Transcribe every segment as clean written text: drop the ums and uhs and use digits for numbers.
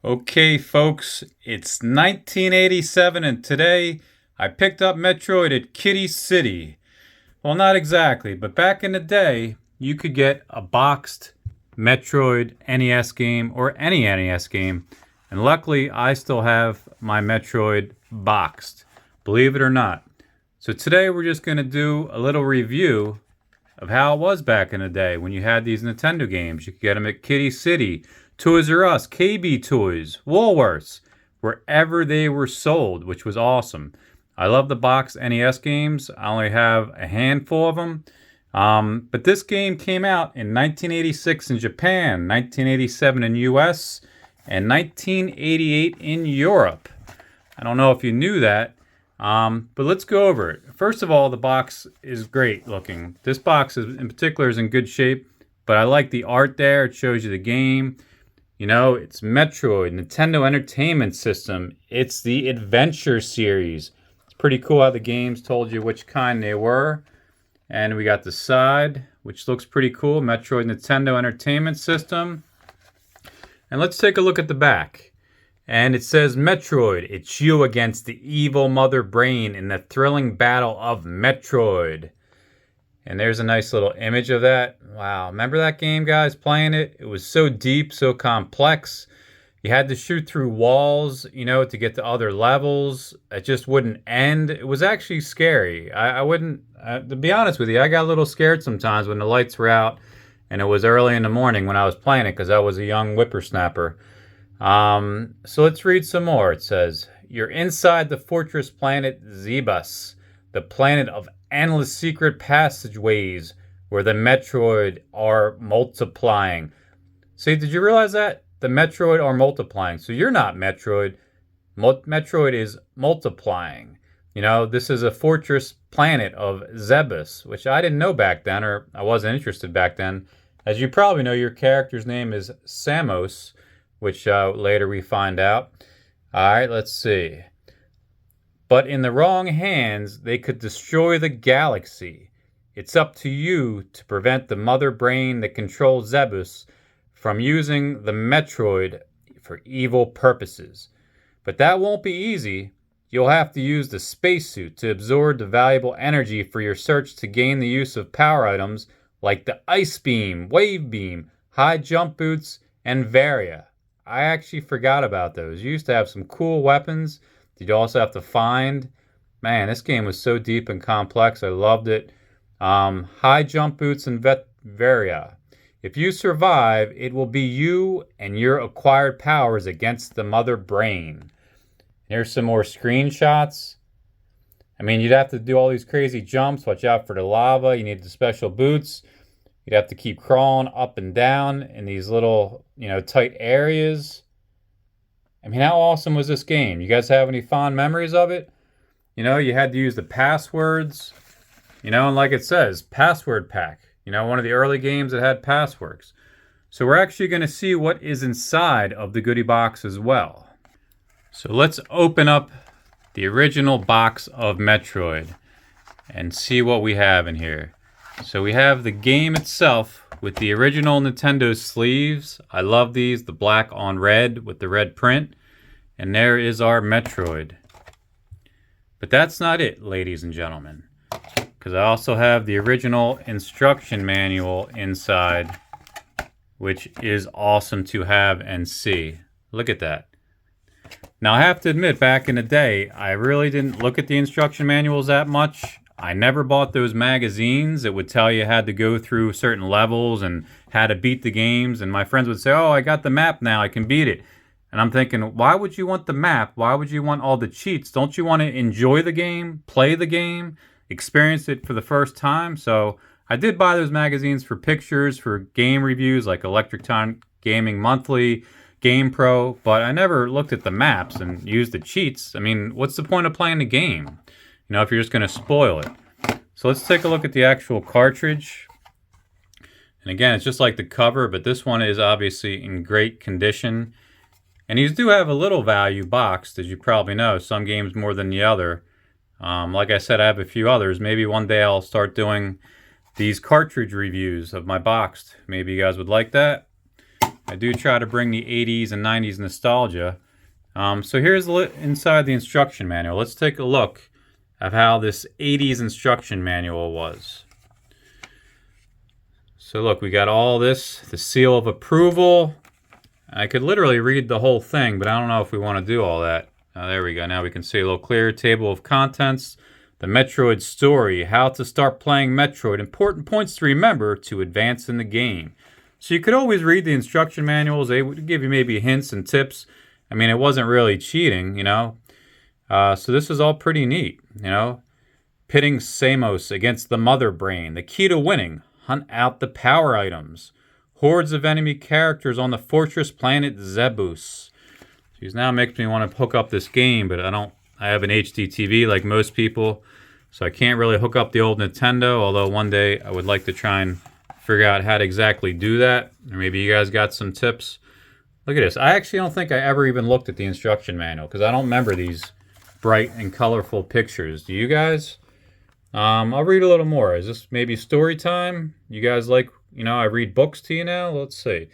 Okay, folks, it's 1987, and today I picked up Metroid at Kitty City. Well, not exactly, but back in the day, you could get a boxed Metroid NES game or any NES game, and luckily I still have my Metroid boxed, believe it or not. So today we're just going to do a little review of how it was back in the day when you had these Nintendo games. You could get them at Kitty City, Toys R Us, KB Toys, Woolworths, wherever they were sold, which was awesome. I love the box NES games. I only have a handful of them. But this game came out in 1986 in Japan, 1987 in US, and 1988 in Europe. I don't know if you knew that, but let's go over it. First of all, the box is great looking. This box in particular is in good shape, but I like the art there. It shows you the game. You know, it's Metroid, Nintendo Entertainment System. It's the Adventure series. It's pretty cool how the games told you which kind they were. And we got the side, which looks pretty cool. Metroid Nintendo Entertainment System. And let's take a look at the back. And it says, Metroid, it's you against the evil mother brain in the thrilling battle of Metroid. And there's a nice little image of that. Wow, remember that game, guys, playing it? It was so deep, so complex. You had to shoot through walls, you know, to get to other levels. It just wouldn't end. It was actually scary. I wouldn't, to be honest with you, I got a little scared sometimes when the lights were out and it was early in the morning when I was playing it because I was a young whippersnapper. So let's read some more. It says, you're inside the fortress planet Zebus, the planet of endless secret passageways where the Metroid are multiplying. See, did you realize that? The Metroid are multiplying. So you're not Metroid. Metroid is multiplying. You know, this is a fortress planet of Zebus, which I didn't know back then, or I wasn't interested back then. As you probably know, your character's name is Samus, which later we find out. All right, let's see. But in the wrong hands, they could destroy the galaxy. It's up to you to prevent the mother brain that controls Zebus from using the Metroid for evil purposes. But that won't be easy. You'll have to use the spacesuit to absorb the valuable energy for your search to gain the use of power items like the Ice Beam, Wave Beam, High Jump Boots, and Varia. I actually forgot about those. You used to have some cool weapons. You'd also have to find. Man, this game was so deep and complex. I loved it. High Jump Boots and Varia. If you survive, it will be you and your acquired powers against the mother brain. Here's some more screenshots. I mean, you'd have to do all these crazy jumps. Watch out for the lava. You need the special boots. You'd have to keep crawling up and down in these little, tight areas. I mean, how awesome was this game? You guys have any fond memories of it? You had to use the passwords, and like it says, password pack. One of the early games that had passwords. So we're actually going to see what is inside of the goodie box as well. So let's open up the original box of Metroid and see what we have in here. So we have the game itself with the original Nintendo sleeves. I love these, the black on red with the red print. And there is our Metroid. But that's not it, ladies and gentlemen. Because I also have the original instruction manual inside, which is awesome to have and see. Look at that. Now, I have to admit, back in the day, I really didn't look at the instruction manuals that much. I never bought those magazines that would tell you how to go through certain levels and how to beat the games. And my friends would say, oh, I got the map now, I can beat it. And I'm thinking, why would you want the map? Why would you want all the cheats? Don't you want to enjoy the game, play the game, experience it for the first time? So I did buy those magazines for pictures, for game reviews like Electric Time Gaming Monthly, Game Pro, but I never looked at the maps and used the cheats. I mean, what's the point of playing the game? If you're just going to spoil it. So let's take a look at the actual cartridge. And again, it's just like the cover, but this one is obviously in great condition. And these do have a little value boxed, as you probably know. Some games more than the other. Like I said, I have a few others. Maybe one day I'll start doing these cartridge reviews of my boxed. Maybe you guys would like that. I do try to bring the 80s and 90s nostalgia. So here's inside the instruction manual. Let's take a look at how this 80s instruction manual was. So look, we got all this, the seal of approval. I could literally read the whole thing, but I don't know if we want to do all that. There we go. Now we can see a little clearer. Table of contents. The Metroid story. How to start playing Metroid. Important points to remember to advance in the game. So you could always read the instruction manuals. They would give you maybe hints and tips. I mean, it wasn't really cheating, you know. So this is all pretty neat, you know. Pitting Samus against the Mother Brain. The key to winning. Hunt out the power items. Hordes of enemy characters on the fortress planet Zebus. Geez, now it makes me want to hook up this game, but I have an HD TV like most people, so I can't really hook up the old Nintendo, although one day I would like to try and figure out how to exactly do that. Or maybe you guys got some tips. Look at this. I actually don't think I ever even looked at the instruction manual because I don't remember these bright and colorful pictures. Do you guys? I'll read a little more. Is this maybe story time? You guys like, you know, I read books to you now? Let's see.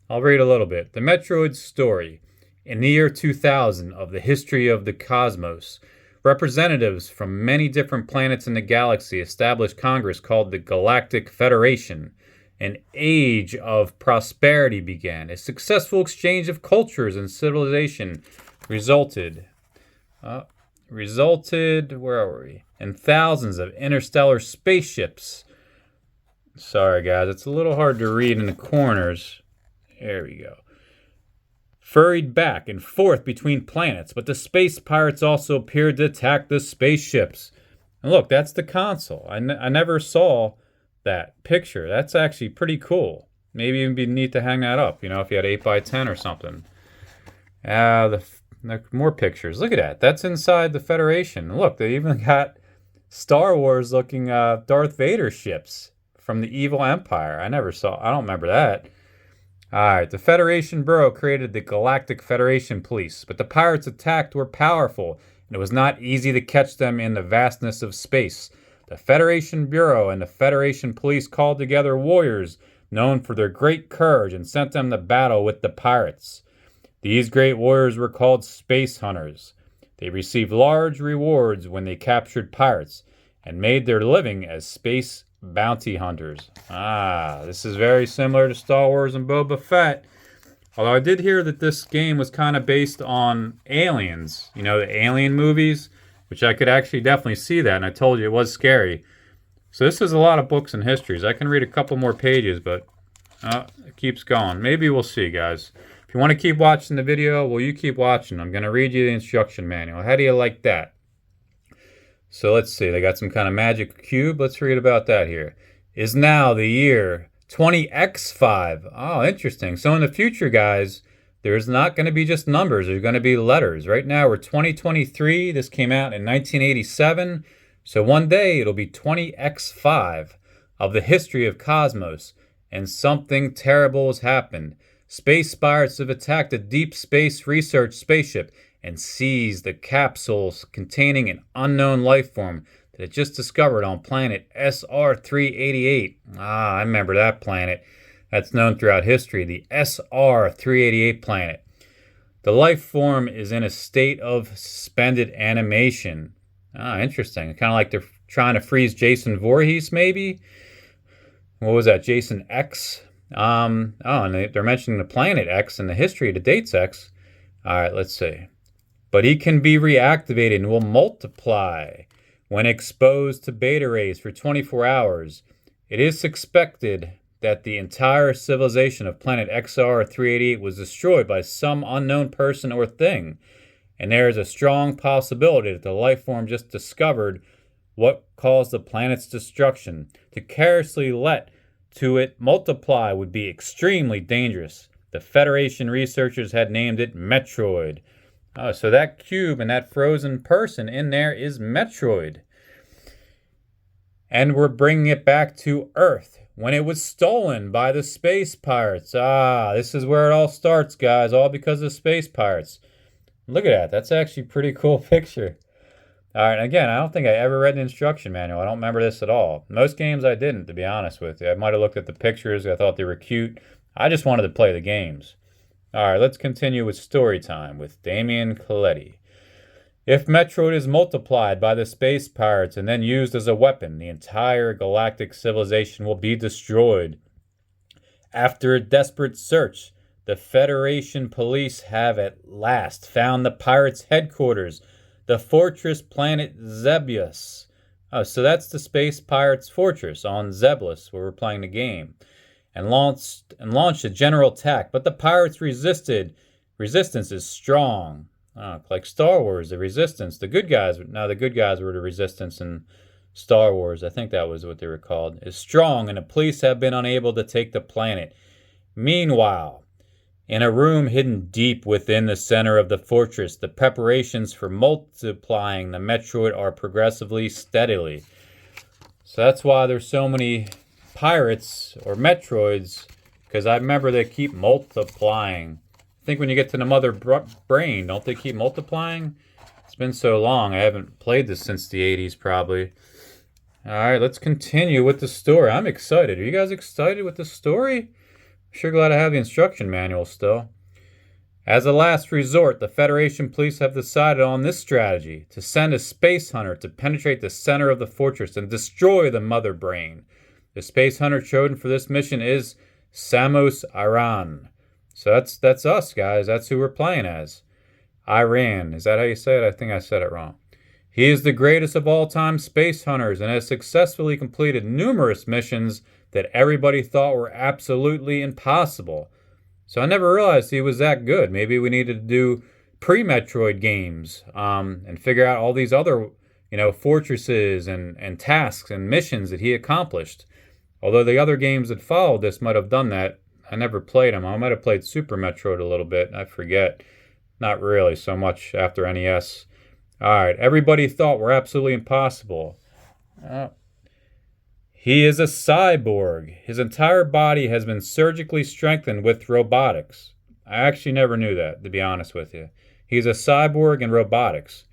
I'll read a little bit. The Metroid story. In the year 2000 of the history of the cosmos, representatives from many different planets in the galaxy established Congress called the Galactic Federation. An age of prosperity began. A successful exchange of cultures and civilization resulted, where are we? In thousands of interstellar spaceships. Sorry, guys, it's a little hard to read in the corners. There we go. Furried back and forth between planets, but the space pirates also appeared to attack the spaceships. And look, that's the console. I never saw that picture. That's actually pretty cool. Maybe even be neat to hang that up, you know, if you had 8x10 or something. The more pictures. Look at that. That's inside the Federation. Look, they even got Star Wars looking Darth Vader ships from the evil Empire. I don't remember that. Alright, the Federation Bureau created the Galactic Federation Police, but the pirates attacked were powerful, and it was not easy to catch them in the vastness of space. The Federation Bureau and the Federation Police called together warriors known for their great courage and sent them to battle with the pirates. These great warriors were called space hunters. They received large rewards when they captured pirates and made their living as space bounty hunters. This is very similar to Star Wars and Boba Fett. Although I did hear that this game was kind of based on Aliens. You know, the Alien movies, which I could actually definitely see that, and I told you it was scary. So this is a lot of books and histories. I can read a couple more pages, but it keeps going. Maybe we'll see, guys. If you want to keep watching the video, well, you keep watching. I'm going to read you the instruction manual. How do you like that? So let's see. They got some kind of magic cube. Let's read about that here. Is now the year 20x5. Oh, interesting. So in the future, guys, there's not going to be just numbers. There's going to be letters. Right now, we're 2023. This came out in 1987. So one day, it'll be 20x5 of the history of Cosmos. And something terrible has happened. Space pirates have attacked a deep space research spaceship and seized the capsules containing an unknown life form that it just discovered on planet SR-388. I remember that planet. That's known throughout history, the SR-388 planet. The life form is in a state of suspended animation. Interesting. Kind of like they're trying to freeze Jason Voorhees, maybe? What was that, Jason X? And they're mentioning the planet X and the history of the dates X. All right, let's see. But he can be reactivated and will multiply when exposed to beta rays for 24 hours. It is expected that the entire civilization of planet XR-388 was destroyed by some unknown person or thing, and there is a strong possibility that the life form just discovered what caused the planet's destruction. To carelessly let to it multiply would be extremely dangerous. The Federation researchers had named it Metroid. So that cube and that frozen person in there is Metroid. And we're bringing it back to Earth when it was stolen by the space pirates. This is where it all starts, guys, all because of space pirates. Look at that. That's actually a pretty cool picture. All right, again, I don't think I ever read the instruction manual. I don't remember this at all. Most games I didn't, to be honest with you. I might have looked at the pictures. I thought they were cute. I just wanted to play the games. Alright, let's continue with story time with Damian Coletti. If Metroid is multiplied by the space pirates and then used as a weapon, the entire galactic civilization will be destroyed. After a desperate search, the Federation police have at last found the pirates' headquarters, the fortress planet Zebulus. Oh, so that's the space pirates' fortress on Zebulus where we're playing the game. And launched a general attack, but the pirates resisted. Resistance is strong. Like Star Wars, the resistance. The good guys were the resistance in Star Wars. I think that was what they were called. Is strong, and the police have been unable to take the planet. Meanwhile, in a room hidden deep within the center of the fortress, the preparations for multiplying the Metroid are progressively steadily. So that's why there's so many pirates or Metroids, because I remember they keep multiplying. I think when you get to the mother brain, don't they keep multiplying? It's been so long. I haven't played this since the 80s probably. Alright, let's continue with the story. I'm excited. Are you guys excited with the story? I'm sure glad I have the instruction manual still. As a last resort, the Federation police have decided on this strategy: to send a space hunter to penetrate the center of the fortress and destroy the mother brain. The space hunter chosen for this mission is Samus Aran. So that's us, guys. That's who we're playing as. Aran. Is that how you say it? I think I said it wrong. He is the greatest of all time space hunters and has successfully completed numerous missions that everybody thought were absolutely impossible. So I never realized he was that good. Maybe we needed to do pre-Metroid games and figure out all these other, fortresses and tasks and missions that he accomplished. Although the other games that followed this might have done that. I never played them. I might have played Super Metroid a little bit. I forget. Not really so much after NES. Alright, everybody thought were absolutely impossible. He is a cyborg. His entire body has been surgically strengthened with robotics. I actually never knew that, to be honest with you. He's a cyborg in robotics.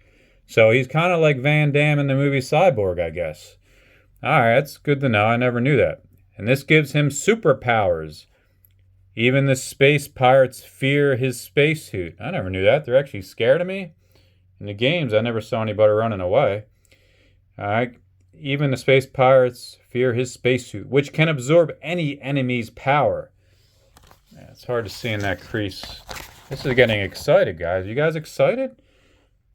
So he's kind of like Van Damme in the movie Cyborg, I guess. Alright, that's good to know. I never knew that. And this gives him superpowers. Even the space pirates fear his spacesuit. I never knew that. They're actually scared of me. In the games, I never saw anybody running away. Alright. Even the space pirates fear his spacesuit, which can absorb any enemy's power. Yeah, it's hard to see in that crease. This is getting excited, guys. You guys excited?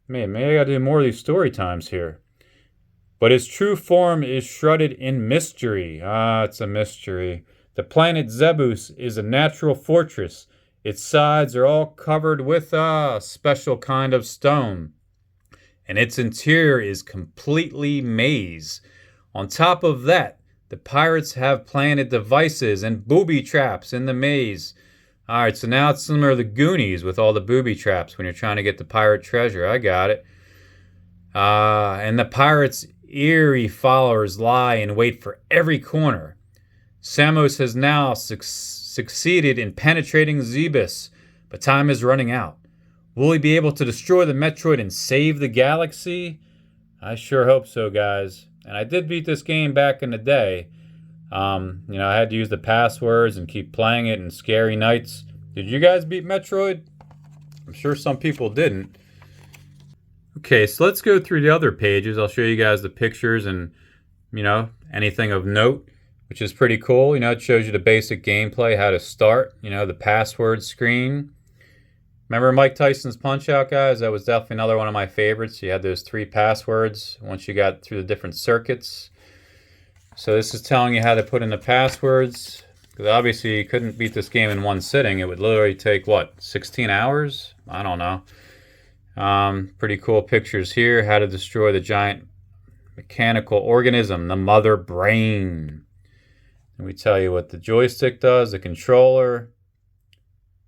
Man, maybe I gotta do more of these story times here. But his true form is shrouded in mystery. It's a mystery. The planet Zebulus is a natural fortress. Its sides are all covered with a special kind of stone. And its interior is completely maze. On top of that, the pirates have planted devices and booby traps in the maze. Alright, so now it's similar to the Goonies with all the booby traps when you're trying to get the pirate treasure. I got it. And the pirates' eerie followers lie in wait for every corner. Samus has now succeeded in penetrating Zebulus, but time is running out. Will he be able to destroy the Metroid and save the galaxy? I sure hope so, guys. And I did beat this game back in the day. I had to use the passwords and keep playing it in scary nights. Did you guys beat Metroid? I'm sure some people didn't. Okay, so let's go through the other pages. I'll show you guys the pictures and, anything of note, which is pretty cool. It shows you the basic gameplay, how to start, the password screen. Remember Mike Tyson's Punch-Out, guys? That was definitely another one of my favorites. You had those 3 passwords once you got through the different circuits. So this is telling you how to put in the passwords. Because obviously you couldn't beat this game in one sitting. It would literally take, 16 hours? I don't know. Pretty cool pictures here. How to destroy the giant mechanical organism, the mother brain. And we tell you what the joystick does, the controller.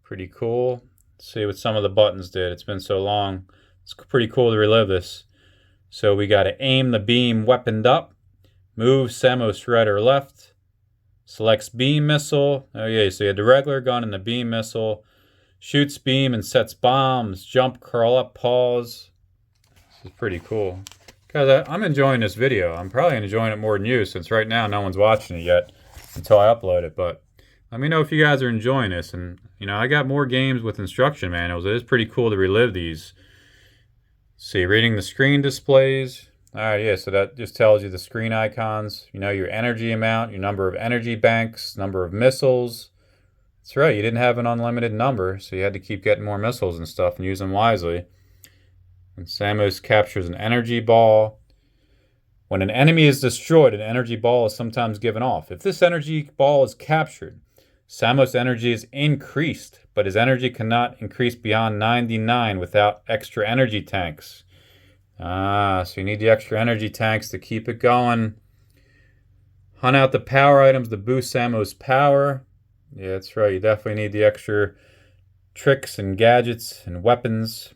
Pretty cool. Let's see what some of the buttons did. It's been so long. It's pretty cool to relive this. So we got to aim the beam weaponed up. Move Samus right or left. Selects beam missile. Oh yeah, so you had the regular gun and the beam missile. Shoots beam and sets bombs. Jump, curl up, pause. This is pretty cool. Guys, I'm enjoying this video. I'm probably enjoying it more than you, since right now no one's watching it yet until I upload it. But Let me know if you guys are enjoying this. And, I got more games with instruction manuals. It is pretty cool to relive these. See, reading the screen displays. All right, yeah, so that just tells you the screen icons. Your energy amount, your number of energy banks, number of missiles. That's right, you didn't have an unlimited number, so you had to keep getting more missiles and stuff and use them wisely. And Samus captures an energy ball. When an enemy is destroyed, an energy ball is sometimes given off. If this energy ball is captured, Samus' energy is increased, but his energy cannot increase beyond 99 without extra energy tanks. So you need the extra energy tanks to keep it going. Hunt out the power items to boost Samus' power. Yeah, that's right. You definitely need the extra tricks and gadgets and weapons.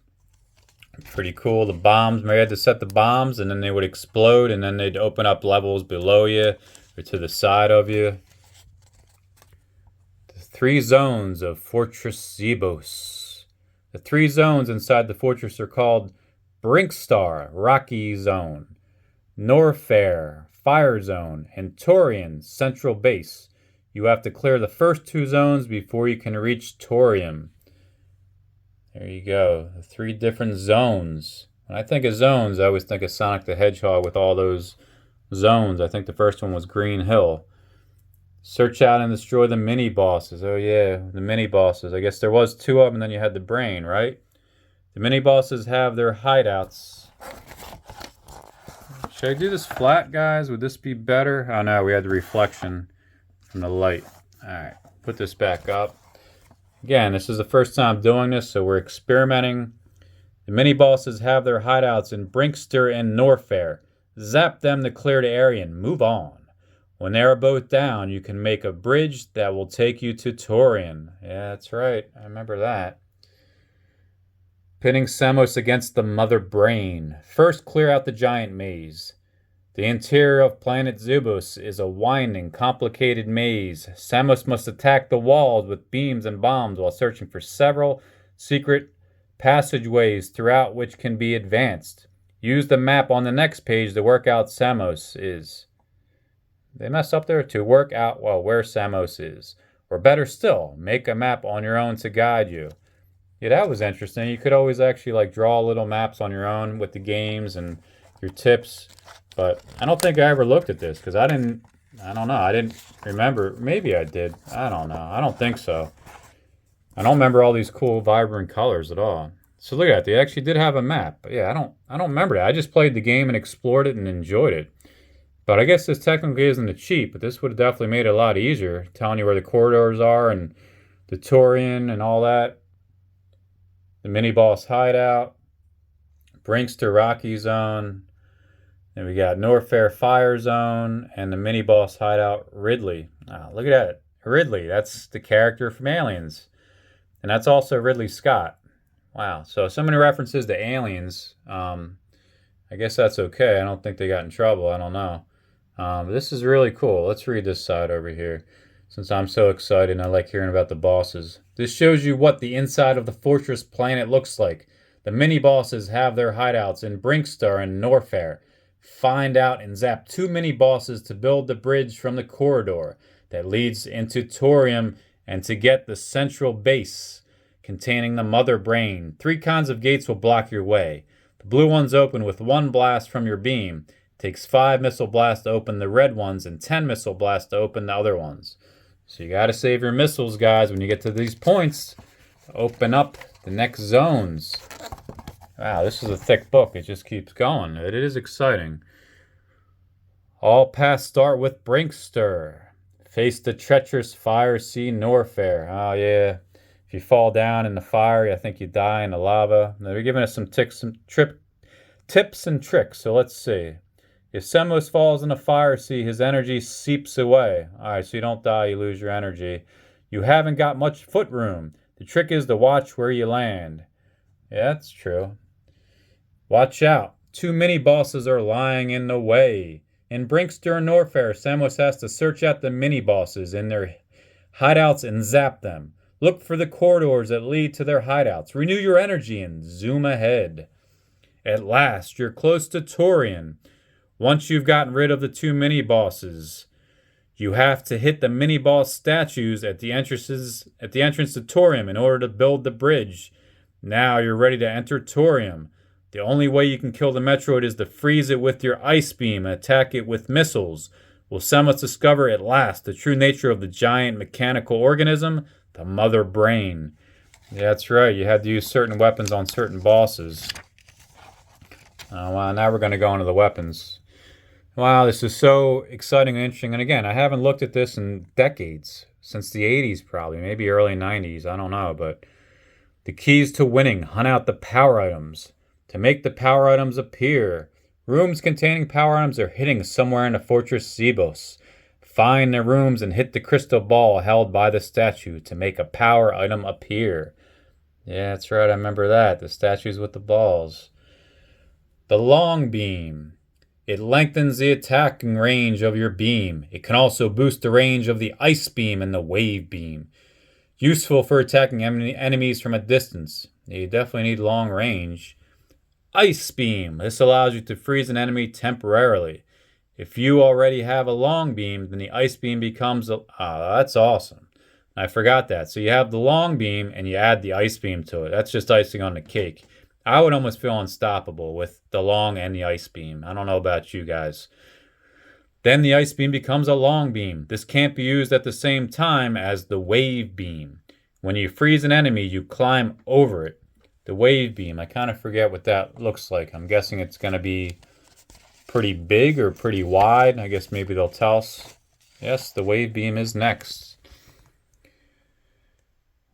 Pretty cool. The bombs. Maybe you had to set the bombs and then they would explode and then they'd open up levels below you or to the side of you. The 3 zones of Fortress Zebos. The 3 zones inside the fortress are called Brinkstar, Rocky Zone, Norfair, Fire Zone, and Torium, Central Base. You have to clear the first 2 zones before you can reach Torium. There you go. The 3 different zones. When I think of zones, I always think of Sonic the Hedgehog with all those zones. I think the first one was Green Hill. Search out and destroy the mini-bosses. Oh yeah, the mini-bosses. I guess there was 2 of them and then you had the brain, right? The mini-bosses have their hideouts. Should I do this flat, guys? Would this be better? Oh no, we had the reflection from the light. Alright, put this back up. Again, this is the first time doing this, so we're experimenting. The mini-bosses have their hideouts in Brinkster and Norfair. Zap them to clear the area and move on. When they are both down, you can make a bridge that will take you to Torium. Yeah, that's right. I remember that. Pinning Samus against the mother brain. First, clear out the giant maze. The interior of planet Zebos is a winding, complicated maze. Samus must attack the walls with beams and bombs while searching for several secret passageways throughout which can be advanced. Use the map on the next page to work out Samus is. They mess up there to work out, where Samus is. Or better still, make a map on your own to guide you. Yeah, that was interesting. You could always actually draw little maps on your own with the games and your tips. But I don't think I ever looked at this because I don't know. I didn't remember. Maybe I did. I don't know. I don't think so. I don't remember all these cool, vibrant colors at all. So look at that. They actually did have a map. But yeah, I don't remember that. I just played the game and explored it and enjoyed it. But I guess this technically isn't a cheat, but this would have definitely made it a lot easier, telling you where the corridors are and the Torium and all that. The mini-boss hideout. Brinkster Rocky Zone. Then we got Norfair Fire Zone and the mini-boss hideout Ridley. Look at that. Ridley, that's the character from Aliens. And that's also Ridley Scott. Wow, so many references to aliens. I guess that's okay. I don't think they got in trouble. I don't know. But this is really cool. Let's read this side over here. Since I'm so excited and I like hearing about the bosses. This shows you what the inside of the fortress planet looks like. The mini-bosses have their hideouts in Brinkstar and Norfair. Find out and zap 2 mini-bosses to build the bridge from the corridor that leads into Torium and to get the central base containing the mother brain. 3 kinds of gates will block your way. The blue ones open with 1 blast from your beam. It takes 5 missile blasts to open the red ones and 10 missile blasts to open the other ones. So you gotta save your missiles, guys, when you get to these points to open up the next zones. Wow, this is a thick book. It just keeps going. It is exciting. All paths start with Brinkster. Face the treacherous fire sea Norfair. Oh, yeah. If you fall down in the fire, I think you die in the lava. They're giving us some tips and tricks. So let's see. If Samus falls in the fire sea, his energy seeps away. All right, so you don't die, you lose your energy. You haven't got much foot room. The trick is to watch where you land. Yeah, that's true. Watch out. 2 mini-bosses are lying in the way. In Brinkster and Norfair, Samus has to search out the mini-bosses in their hideouts and zap them. Look for the corridors that lead to their hideouts. Renew your energy and zoom ahead. At last, you're close to Torium. Once you've gotten rid of the 2 mini-bosses, You have to hit the mini-boss statues at the entrance to Torium in order to build the bridge. Now you're ready to enter Torium. The only way you can kill the Metroid is to freeze it with your ice beam and attack it with missiles. Will Samus discover at last the true nature of the giant mechanical organism, the Mother Brain? Yeah, that's right. You had to use certain weapons on certain bosses. Well, now we're going to go into the weapons. Wow, this is so exciting and interesting. And again, I haven't looked at this in decades. Since the 80s probably, maybe early 90s. I don't know. But the keys to winning. Hunt out the power items. To make the power items appear. Rooms containing power items are hidden somewhere in the Fortress Zebos. Find the rooms and hit the crystal ball held by the statue to make a power item appear. Yeah, that's right. I remember that. The statues with the balls. The long beam. It lengthens the attacking range of your beam. It can also boost the range of the ice beam and the wave beam. Useful for attacking enemies from a distance. You definitely need long range. Ice beam. This allows you to freeze an enemy temporarily. If you already have a long beam, then the ice beam becomes that's awesome. I forgot that. So you have the long beam and you add the ice beam to it. That's just icing on the cake. I would almost feel unstoppable with the long and the ice beam. I don't know about you guys. Then the ice beam becomes a long beam. This can't be used at the same time as the wave beam. When you freeze an enemy, you climb over it. The wave beam, I kind of forget what that looks like. I'm guessing it's going to be pretty big or pretty wide. I guess maybe they'll tell us. Yes, the wave beam is next.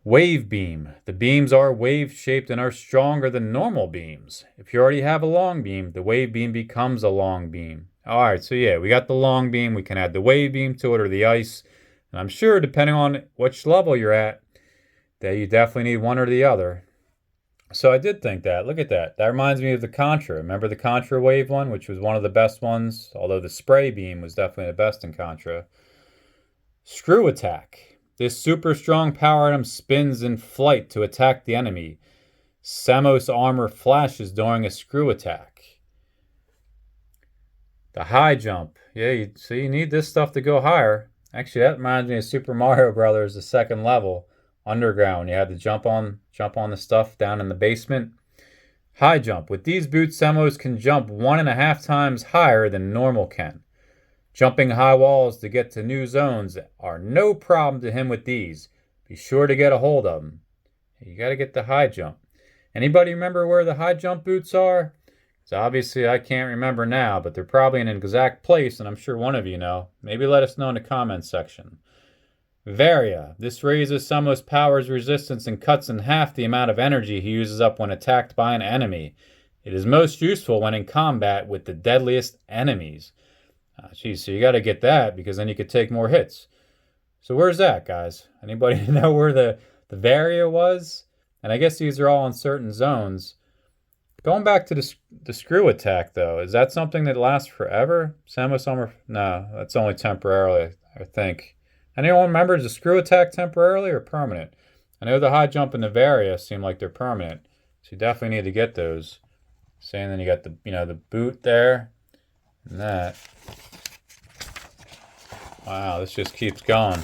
Wave beam. The beams are wave-shaped and are stronger than normal beams. If you already have a long beam, the wave beam becomes a long beam. Alright, so yeah, we got the long beam. We can add the wave beam to it or the ice. And I'm sure, depending on which level you're at, that you definitely need one or the other. So I did think that. Look at that. That reminds me of the Contra. Remember the Contra wave one, which was one of the best ones? Although the spray beam was definitely the best in Contra. Screw attack. This super strong power item spins in flight to attack the enemy. Samus armor flashes during a screw attack. The high jump. Yeah, you need this stuff to go higher. Actually, that reminds me of Super Mario Brothers, the second level. Underground. You had to jump on the stuff down in the basement. High jump. With these boots, Samus can jump 1.5 times higher than normal can. Jumping high walls to get to new zones are no problem to him with these. Be sure to get a hold of them. You got to get the high jump. Anybody remember where the high jump boots are? So obviously I can't remember now, but they're probably in an exact place, and I'm sure one of you know. Maybe let us know in the comments section. Varia. This raises Samus' power's resistance and cuts in half the amount of energy he uses up when attacked by an enemy. It is most useful when in combat with the deadliest enemies. Geez, so you got to get that because then you could take more hits. So where's that, guys? Anybody know where the Varia was? And I guess these are all in certain zones. Going back to the screw attack, though, is that something that lasts forever? Samus armor? No, that's only temporarily, I think. Anyone remembers the screw attack temporarily or permanent? I know the high jump and the Varia seem like they're permanent, so you definitely need to get those. Saying then you got the boot there and that. Wow, this just keeps going.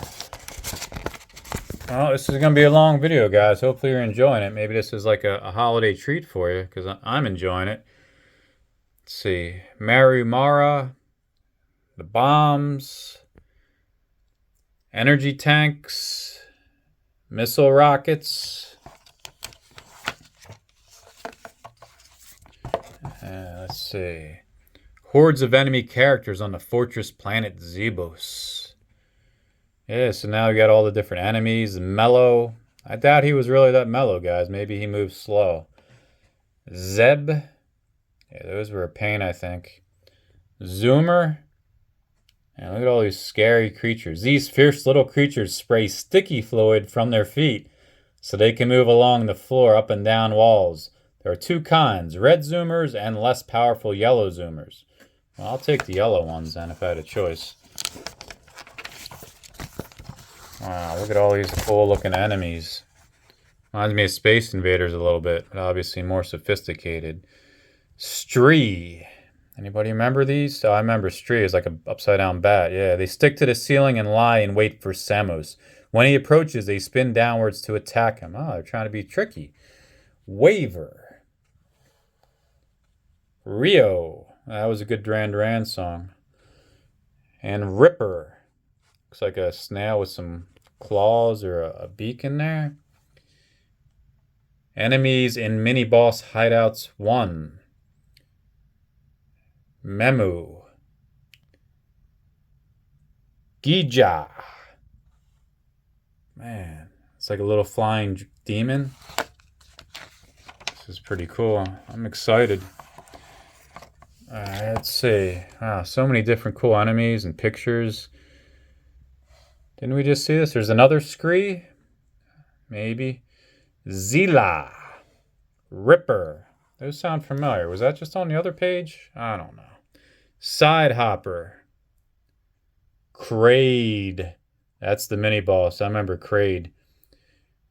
Well, this is going to be a long video, guys. Hopefully you're enjoying it. Maybe this is like a holiday treat for you, because I'm enjoying it. Let's see. Marumara. The bombs. Energy tanks. Missile rockets. Let's see. Hordes of enemy characters on the fortress planet Zebos. Yeah, so now we got all the different enemies. Mellow. I doubt he was really that mellow, guys. Maybe he moves slow. Zeb. Yeah, those were a pain, I think. Zoomer. And look at all these scary creatures. These fierce little creatures spray sticky fluid from their feet so they can move along the floor up and down walls. There are two kinds, red zoomers and less powerful yellow zoomers. Well, I'll take the yellow ones then if I had a choice. Wow, look at all these cool looking enemies. Reminds me of Space Invaders a little bit, but obviously more sophisticated. Stree. Anybody remember these? Oh, I remember Stree is like a upside down bat. Yeah, they stick to the ceiling and lie in wait for Samus. When he approaches, they spin downwards to attack him. Oh, they're trying to be tricky. Waver. Rio. That was a good Duran Duran song. And Ripper. Looks like a snail with some claws or a beak in there. Enemies in mini-boss hideouts 1. Memu. Gija. Man, it's like a little flying demon. This is pretty cool. I'm excited. Let's see. Wow, so many different cool enemies and pictures. Didn't we just see this? There's another Scree? Maybe. Zila. Ripper. Those sound familiar. Was that just on the other page? I don't know. Side Hopper. Kraid. That's the mini-boss. I remember Kraid.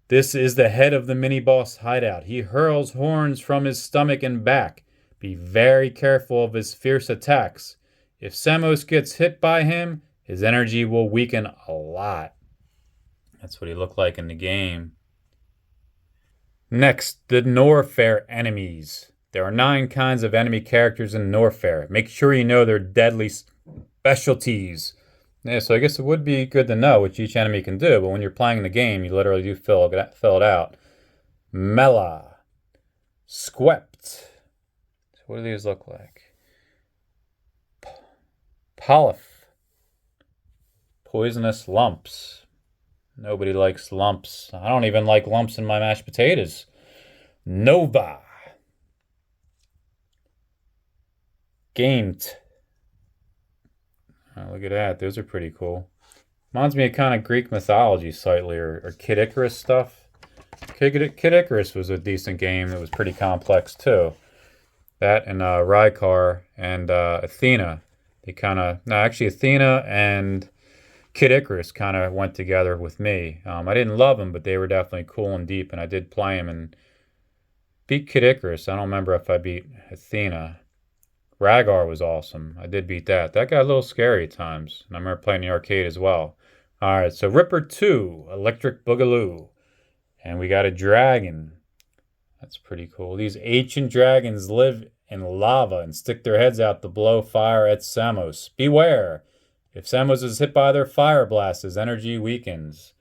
This is the head of the mini-boss hideout. He hurls horns from his stomach and back. Be very careful of his fierce attacks. If Samus gets hit by him, his energy will weaken a lot. That's what he looked like in the game. Next, the Norfair enemies. There are 9 kinds of enemy characters in Norfair. Make sure you know their deadly specialties. Yeah, so I guess it would be good to know what each enemy can do, but when you're playing the game, you literally do fill it out. Mela. Squept. So what do these look like? Polyph. Poisonous lumps. Nobody likes lumps. I don't even like lumps in my mashed potatoes. Nova. Gamed. Oh, look at that. Those are pretty cool. Reminds me of kind of Greek mythology slightly, or Kid Icarus stuff. Kid Icarus was a decent game that was pretty complex too. That and Rykar and Athena. They kind of... No, actually Athena and Kid Icarus kind of went together with me. I didn't love them, but they were definitely cool and deep, and I did play them and beat Kid Icarus. I don't remember if I beat Athena. Rhaegar was awesome. I did beat that. That got a little scary at times. And I remember playing the arcade as well. Alright, so Ripper 2, Electric Boogaloo. And we got a dragon. That's pretty cool. These ancient dragons live in lava and stick their heads out to blow fire at Samus. Beware! If Samus is hit by their fire blast, his energy weakens.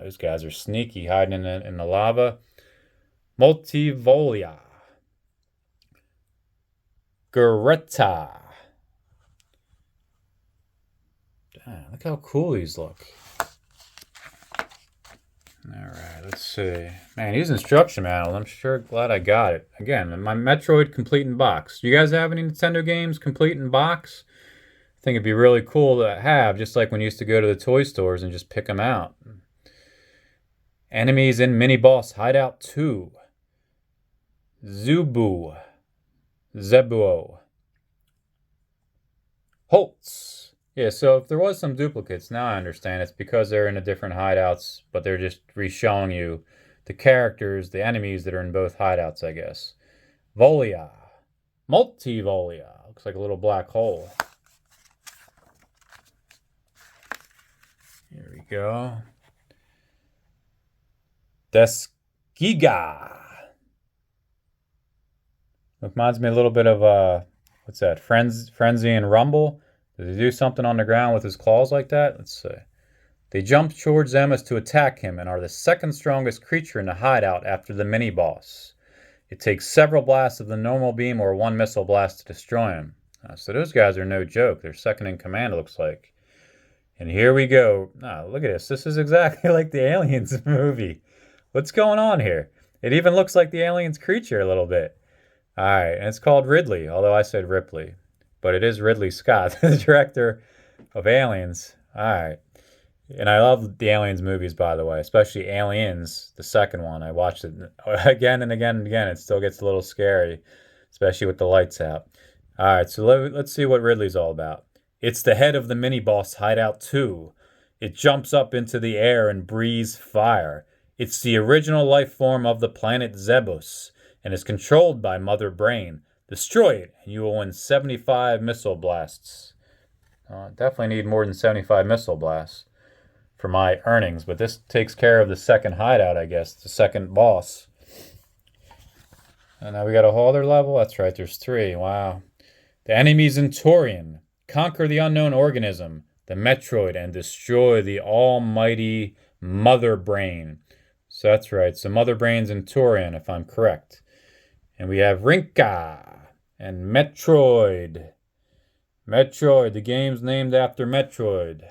Those guys are sneaky, hiding in the lava. Multivolia. Greta. Damn, look how cool these look. Alright, let's see. Man, these instruction manuals, I'm sure glad I got it. Again, my Metroid complete in box. Do you guys have any Nintendo games complete in box? I think it'd be really cool to have, just like when you used to go to the toy stores and just pick them out. Enemies in Mini-Boss Hideout 2. Zebuo. Holtz. Yeah, so if there was some duplicates, now I understand. It's because they're in the different hideouts, but they're just re-showing you the characters, the enemies that are in both hideouts, I guess. Volia. Multivolia. Looks like a little black hole. Here we go. Desgiga. Reminds me a little bit of, what's that? Frenzy and Rumble. Did he do something on the ground with his claws like that? Let's see. They jump towards Samus to attack him and are the second strongest creature in the hideout after the mini-boss. It takes several blasts of the normal beam or 1 missile blast to destroy him. So those guys are no joke. They're second in command, it looks like. And here we go. Look at this. This is exactly like the Aliens movie. What's going on here? It even looks like the Aliens creature a little bit. Alright, and it's called Ridley, although I said Ripley. But it is Ridley Scott, the director of Aliens. Alright. And I love the Aliens movies, by the way, especially Aliens, the second one. I watched it again and again and again. It still gets a little scary, especially with the lights out. Alright, so let's see what Ridley's all about. It's the head of the mini-boss Hideout 2. It jumps up into the air and breathes fire. It's the original life form of the planet Zebus and is controlled by Mother Brain. Destroy it, and you will win 75 missile blasts. Definitely need more than 75 missile blasts for my earnings, but this takes care of the second hideout, I guess, the second boss. And now we got a whole other level? That's right, there's 3. Wow. The enemies in Torian. Conquer the unknown organism, the Metroid, and destroy the almighty Mother Brain. So that's right, so Mother Brain's in Torian, if I'm correct. And we have Rinka and Metroid. Metroid, the game's named after Metroid.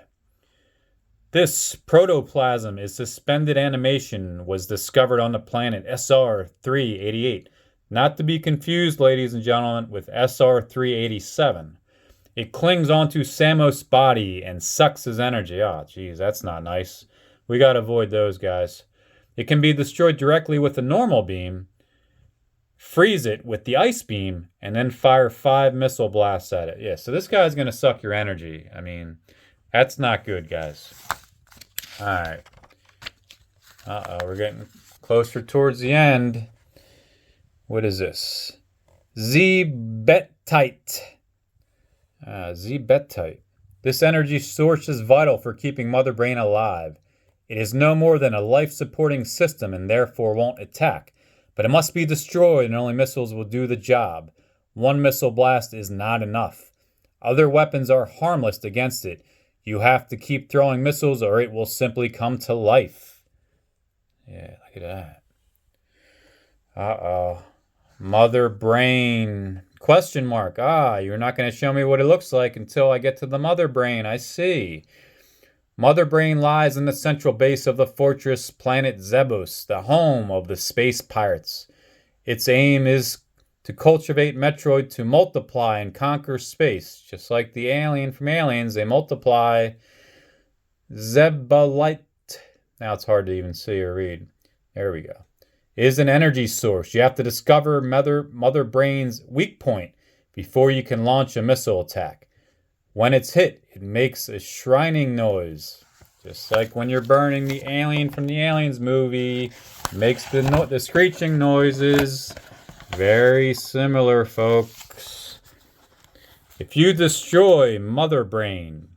This protoplasm is suspended animation was discovered on the planet SR-388. Not to be confused, ladies and gentlemen, with SR-387. It clings onto Samus' body and sucks his energy. Oh, geez, that's not nice. We gotta avoid those guys. It can be destroyed directly with a normal beam, freeze it with the ice beam, and then fire 5 missile blasts at it. Yeah, so this guy's gonna suck your energy. I mean, that's not good, guys. Alright. Uh-oh, we're getting closer towards the end. What is this? Z-betite. Z-betite. This energy source is vital for keeping Mother Brain alive. It is no more than a life-supporting system and therefore won't attack. But it must be destroyed and only missiles will do the job. 1 missile blast is not enough. Other weapons are harmless against it. You have to keep throwing missiles or it will simply come to life. Yeah, look at that. Uh-oh. Mother Brain. Question mark. You're not going to show me what it looks like until I get to the Mother Brain. I see. Mother Brain lies in the central base of the fortress planet Zebos, the home of the space pirates. Its aim is to cultivate Metroid to multiply and conquer space. Just like the alien from Aliens, they multiply. Zebolite. Now it's hard to even see or read. There we go. Is an energy source. You have to discover Mother Brain's weak point before you can launch a missile attack. When it's hit, it makes a shrining noise. Just like when you're burning the alien from the Aliens movie. Makes the screeching noises. Very similar, folks. If you destroy Mother Brain.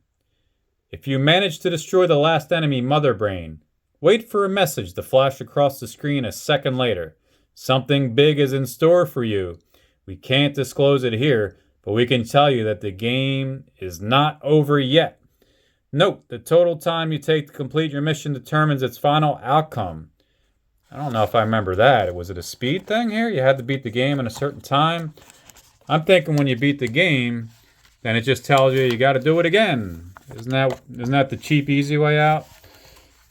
If you manage to destroy the last enemy, Mother Brain, wait for a message to flash across the screen a second later. Something big is in store for you. We can't disclose it here, but we can tell you that the game is not over yet. Note, the total time you take to complete your mission determines its final outcome. I don't know if I remember that. Was it a speed thing here? You had to beat the game in a certain time? I'm thinking when you beat the game, then it just tells you got to do it again. Isn't that the cheap, easy way out?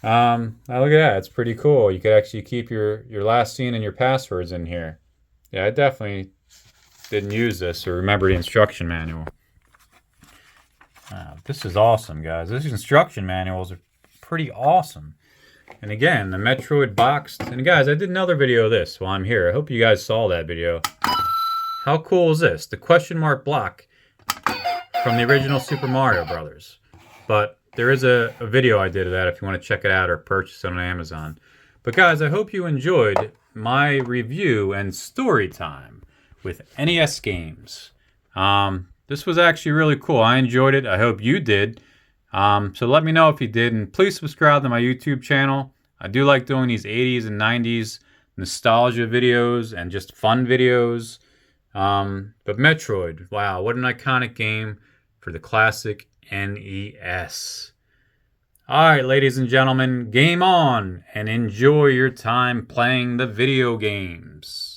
Now look at that. It's pretty cool. You could actually keep your last scene and your passwords in here. Yeah, I definitely didn't use this or remember the instruction manual. This is awesome, guys. These instruction manuals are pretty awesome. And again, the Metroid boxed. And guys, I did another video of this while I'm here. I hope you guys saw that video. How cool is this? The question mark block from the original Super Mario Brothers. But there is a video I did of that if you want to check it out or purchase it on Amazon. But guys, I hope you enjoyed my review and story time with NES games. This was actually really cool. I enjoyed it. I hope you did. So let me know if you did. And please subscribe to my YouTube channel. I do like doing these 80s and 90s nostalgia videos and just fun videos. But Metroid, wow, what an iconic game for the classic NES. Alright, ladies and gentlemen, game on and enjoy your time playing the video games.